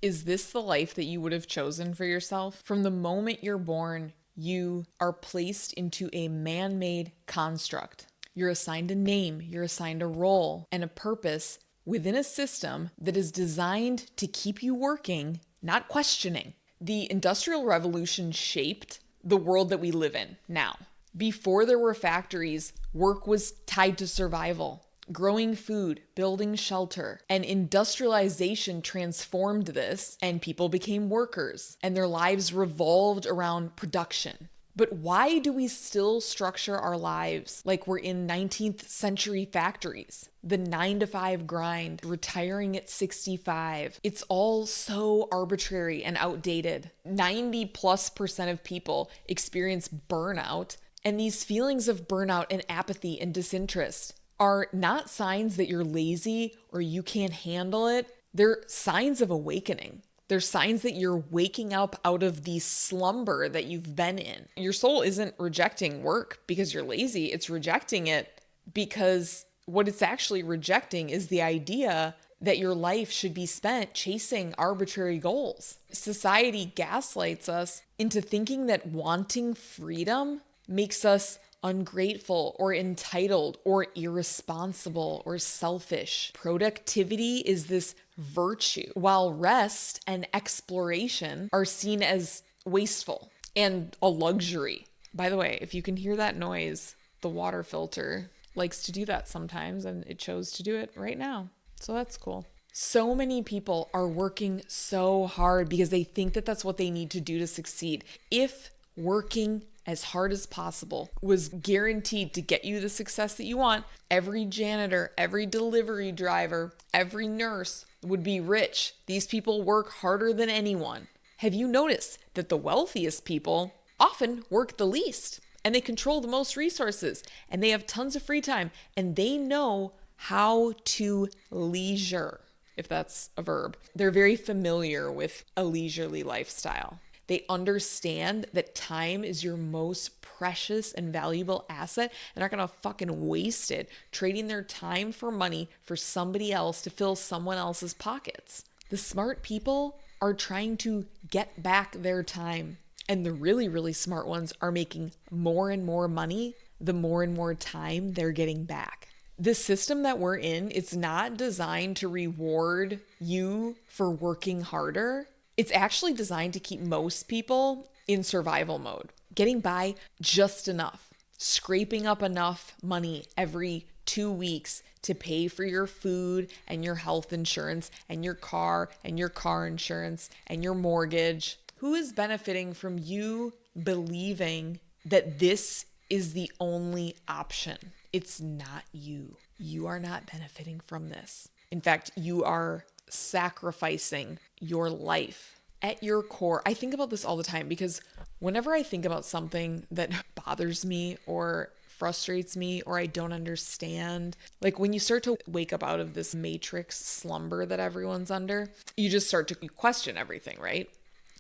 Is this the life that you would have chosen for yourself? From the moment you're born, you are placed into a man-made construct. You're assigned a name, you're assigned a role, and a purpose within a system that is designed to keep you working, not questioning. The Industrial Revolution shaped the world that we live in now. Before there were factories, work was tied to survival. Growing food, building shelter, and industrialization transformed this, and people became workers, and their lives revolved around production. But why do we still structure our lives like we're in 19th century factories? The 9 to 5 grind, retiring at 65. It's all so arbitrary and outdated. 90+% of people experience burnout, and these feelings of burnout and apathy and disinterest are not signs that you're lazy or you can't handle it. They're signs of awakening. They're signs that you're waking up out of the slumber that you've been in. Your soul isn't rejecting work because you're lazy. It's rejecting it because what it's actually rejecting is the idea that your life should be spent chasing arbitrary goals. Society gaslights us into thinking that wanting freedom makes us ungrateful or entitled or irresponsible or selfish. Productivity is this virtue, while rest and exploration are seen as wasteful and a luxury. By the way, if you can hear that noise, the water filter likes to do that sometimes, and it chose to do it right now. So that's cool. So many people are working so hard because they think that that's what they need to do to succeed. If working as hard as possible was guaranteed to get you the success that you want, every janitor, every delivery driver, every nurse would be rich. These people work harder than anyone. Have you noticed that the wealthiest people often work the least, and they control the most resources, and they have tons of free time, and they know how to leisure, if that's a verb. They're very familiar with a leisurely lifestyle. They understand that time is your most precious and valuable asset, and are gonna fucking waste it trading their time for money for somebody else to fill someone else's pockets. The smart people are trying to get back their time, and the really, really smart ones are making more and more money the more and more time they're getting back. The system that we're in, it's not designed to reward you for working harder. It's actually designed to keep most people in survival mode, getting by just enough, scraping up enough money every 2 weeks to pay for your food and your health insurance and your car insurance and your mortgage. Who is benefiting from you believing that this is the only option? It's not you. You are not benefiting from this. In fact, you are sacrificing your life at your core. I think about this all the time because whenever I think about something that bothers me or frustrates me or I don't understand, like when you start to wake up out of this matrix slumber that everyone's under, you just start to question everything, right?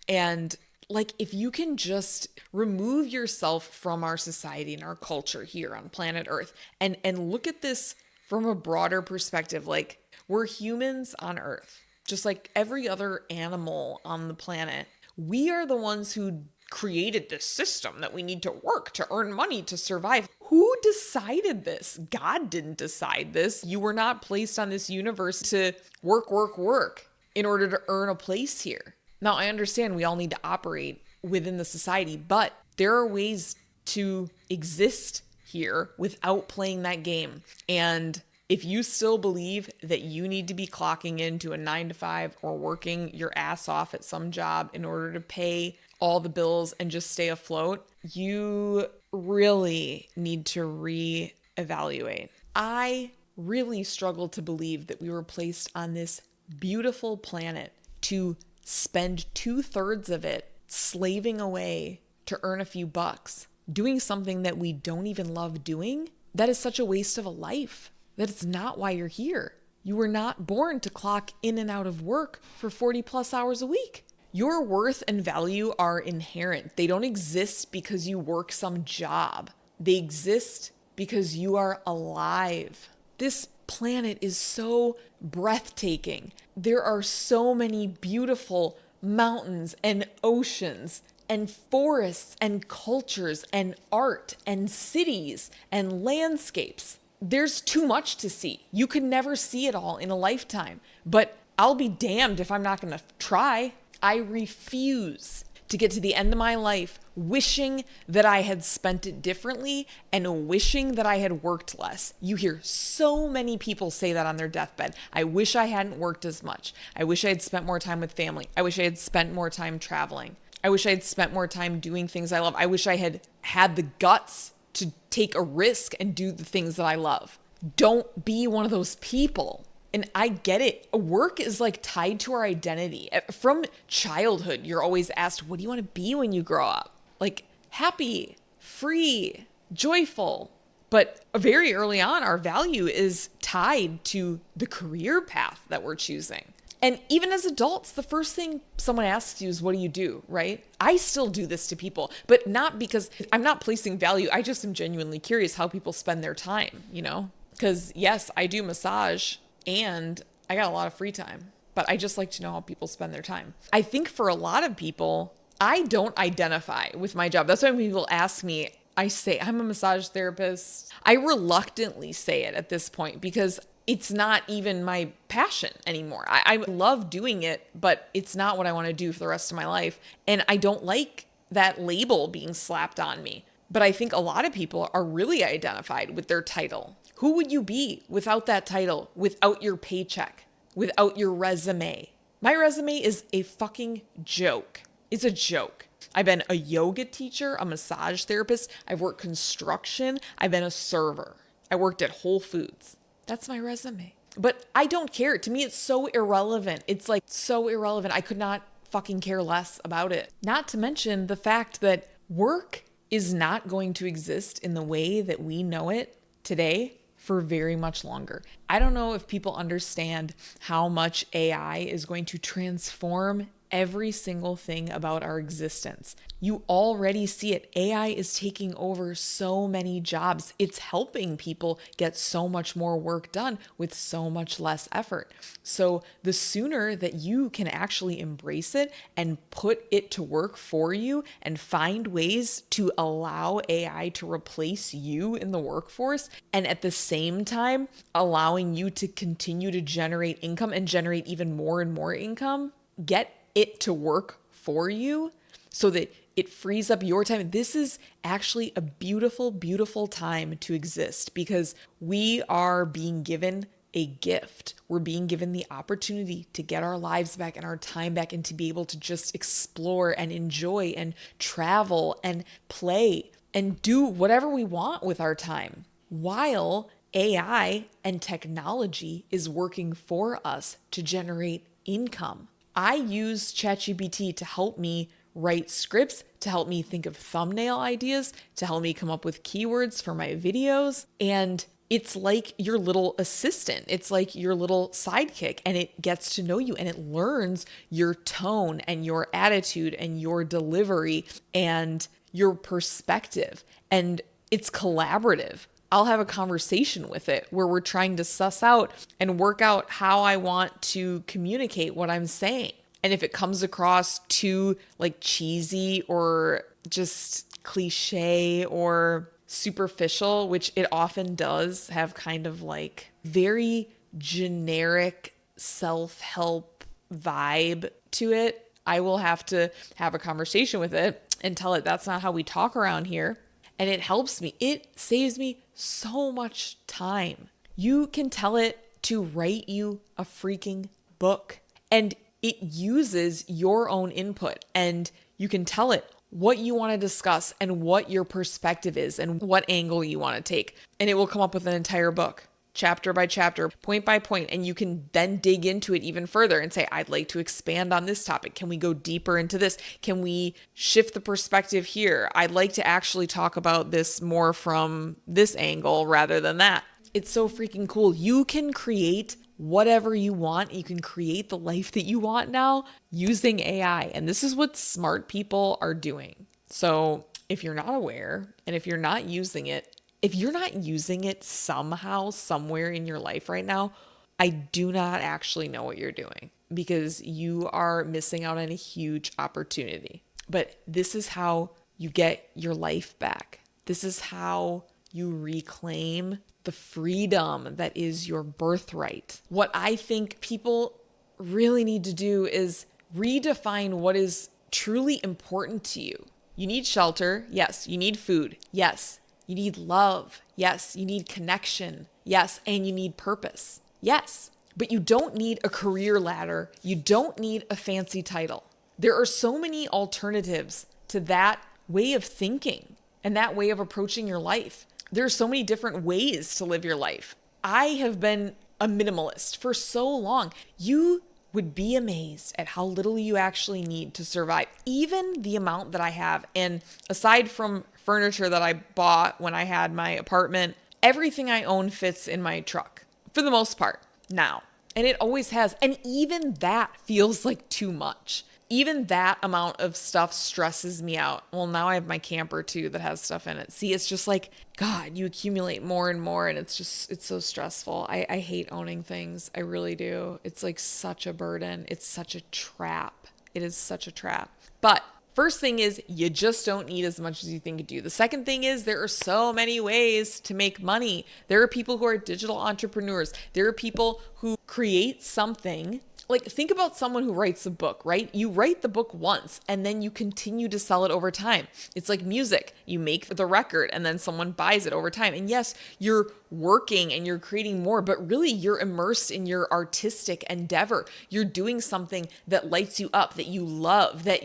And like if you can just remove yourself from our society and our culture here on planet Earth and look at this from a broader perspective, like we're humans on Earth, just like every other animal on the planet. We are the ones who created this system that we need to work to earn money to survive. Who decided this? God didn't decide this. You were not placed on this universe to work in order to earn a place here. Now, I understand we all need to operate within the society, but there are ways to exist here without playing that game. And if you still believe that you need to be clocking into a 9 to 5 or working your ass off at some job in order to pay all the bills and just stay afloat, you really need to reevaluate. I really struggle to believe that we were placed on this beautiful planet to spend 2/3 of it slaving away to earn a few bucks, doing something that we don't even love doing. That is such a waste of a life. That it's not why you're here. You were not born to clock in and out of work for 40+ hours a week. Your worth and value are inherent. They don't exist because you work some job. They exist because you are alive. This planet is so breathtaking. There are so many beautiful mountains and oceans and forests and cultures and art and cities and landscapes. There's too much to see. You could never see it all in a lifetime, but I'll be damned if I'm not going to try. I refuse to get to the end of my life wishing that I had spent it differently and wishing that I had worked less. You hear so many people say that on their deathbed. I wish I hadn't worked as much. I wish I had spent more time with family. I wish I had spent more time traveling. I wish I had spent more time doing things I love. I wish I had had the guts to take a risk and do the things that I love. Don't be one of those people. And I get it. Work is like tied to our identity. From childhood, you're always asked, what do you want to be when you grow up? Like happy, free, joyful. But very early on, our value is tied to the career path that we're choosing. And even as adults, the first thing someone asks you is, what do you do, right? I still do this to people, but not because I'm not placing value. I just am genuinely curious how people spend their time, you know? Because yes, I do massage and I got a lot of free time, but I just like to know how people spend their time. I think for a lot of people, I don't identify with my job. That's why when people ask me, I say I'm a massage therapist. I reluctantly say it at this point because it's not even my passion anymore. I love doing it, but it's not what I want to do for the rest of my life. And I don't like that label being slapped on me. But I think a lot of people are really identified with their title. Who would you be without that title, without your paycheck, without your resume? My resume is a fucking joke. It's a joke. I've been a yoga teacher, a massage therapist. I've worked construction. I've been a server. I worked at Whole Foods. That's my resume. But I don't care. To me, it's so irrelevant. It's like so irrelevant. I could not fucking care less about it. Not to mention the fact that work is not going to exist in the way that we know it today for very much longer. I don't know if people understand how much AI is going to transform every single thing about our existence. You already see it. AI is taking over so many jobs. It's helping people get so much more work done with so much less effort. So the sooner that you can actually embrace it and put it to work for you and find ways to allow AI to replace you in the workforce, and at the same time allowing you to continue to generate income and generate even more and more income, get it to work for you so that it frees up your time. This is actually a beautiful, beautiful time to exist because we are being given a gift. We're being given the opportunity to get our lives back and our time back and to be able to just explore and enjoy and travel and play and do whatever we want with our time while AI and technology is working for us to generate income. I use ChatGPT to help me write scripts, to help me think of thumbnail ideas, to help me come up with keywords for my videos. And it's like your little assistant. It's like your little sidekick, and it gets to know you and it learns your tone and your attitude and your delivery and your perspective. And it's collaborative. I'll have a conversation with it where we're trying to suss out and work out how I want to communicate what I'm saying. And if it comes across too like cheesy or just cliche or superficial, which it often does have kind of like very generic self-help vibe to it, I will have to have a conversation with it and tell it that's not how we talk around here. And it helps me. It saves me so much time. You can tell it to write you a freaking book, and it uses your own input, and you can tell it what you want to discuss and what your perspective is and what angle you want to take. And it will come up with an entire book, chapter by chapter, point by point, and you can then dig into it even further and say, I'd like to expand on this topic. Can we go deeper into this? Can we shift the perspective here? I'd like to actually talk about this more from this angle rather than that. It's so freaking cool. You can create whatever you want. You can create the life that you want now using AI. And this is what smart people are doing. So if you're not aware and if you're not using it, If you're not using it somehow, somewhere in your life right now, I do not actually know what you're doing, because you are missing out on a huge opportunity. But this is how you get your life back. This is how you reclaim the freedom that is your birthright. What I think people really need to do is redefine what is truly important to you. You need shelter. Yes. You need food. Yes. You need love. Yes. You need connection. Yes. And you need purpose. Yes. But you don't need a career ladder. You don't need a fancy title. There are so many alternatives to that way of thinking and that way of approaching your life. There are so many different ways to live your life. I have been a minimalist for so long. You would be amazed at how little you actually need to survive. Even the amount that I have. And aside from furniture that I bought when I had my apartment, everything I own fits in my truck for the most part now. And it always has. And even that feels like too much. Even that amount of stuff stresses me out. Well, now I have my camper too that has stuff in it. See, it's just like, God, you accumulate more and more, and it's so stressful. I hate owning things. I really do. It's like such a burden. It's such a trap. It is such a trap. But first thing is, you just don't need as much as you think you do. The second thing is, there are so many ways to make money. There are people who are digital entrepreneurs. There are people who create something. Like, think about someone who writes a book, right? You write the book once and then you continue to sell it over time. It's like music. You make the record and then someone buys it over time. And yes, you're working and you're creating more, but really you're immersed in your artistic endeavor. You're doing something that lights you up, that you love, that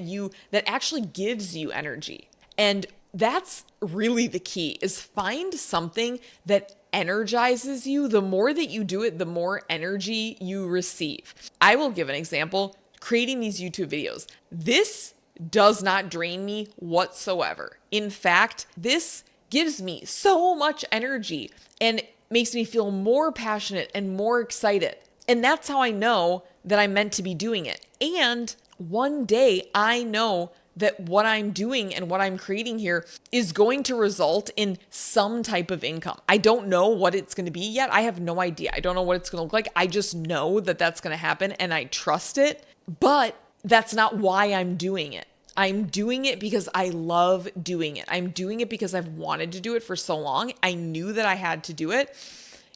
actually gives you energy. And that's really the key, is find something that energizes you. The more that you do it, the more energy you receive. I will give an example. Creating these YouTube videos. This does not drain me whatsoever. In fact, this gives me so much energy and makes me feel more passionate and more excited. And that's how I know that I'm meant to be doing it. And one day I know that what I'm doing and what I'm creating here is going to result in some type of income. I don't know what it's going to be yet. I have no idea. I don't know what it's going to look like. I just know that that's going to happen and I trust it, but that's not why I'm doing it. I'm doing it because I love doing it. I'm doing it because I've wanted to do it for so long. I knew that I had to do it.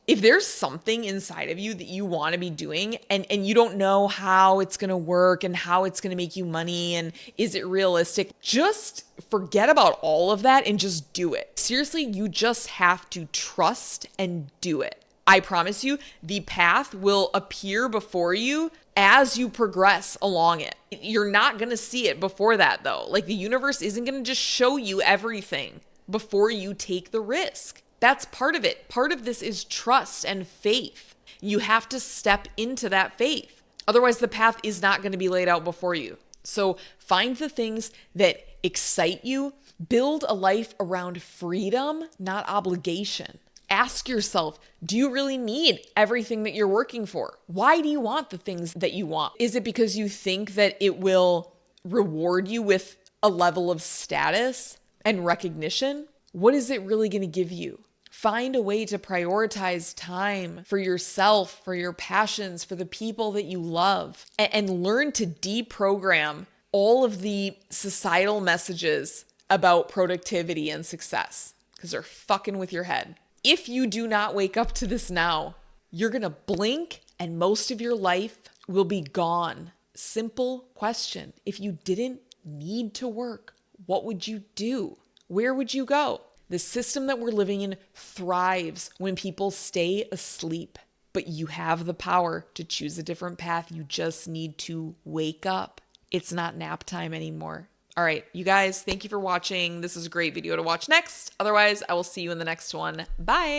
If there's something inside of you that you want to be doing and you don't know how it's going to work and how it's going to make you money and is it realistic, just forget about all of that and just do it. Seriously, you just have to trust and do it. I promise you, the path will appear before you as you progress along it. You're not going to see it before that though. Like, the universe isn't going to just show you everything before you take the risk. That's part of it. Part of this is trust and faith. You have to step into that faith. Otherwise, the path is not going to be laid out before you. So find the things that excite you. Build a life around freedom, not obligation. Ask yourself, do you really need everything that you're working for? Why do you want the things that you want? Is it because you think that it will reward you with a level of status and recognition? What is it really going to give you? Find a way to prioritize time for yourself, for your passions, for the people that you love, and learn to deprogram all of the societal messages about productivity and success, because they're fucking with your head. If you do not wake up to this now, you're going to blink and most of your life will be gone. Simple question. If you didn't need to work, what would you do? Where would you go? The system that we're living in thrives when people stay asleep, but you have the power to choose a different path. You just need to wake up. It's not nap time anymore. All right, you guys, thank you for watching. This is a great video to watch next. Otherwise, I will see you in the next one. Bye.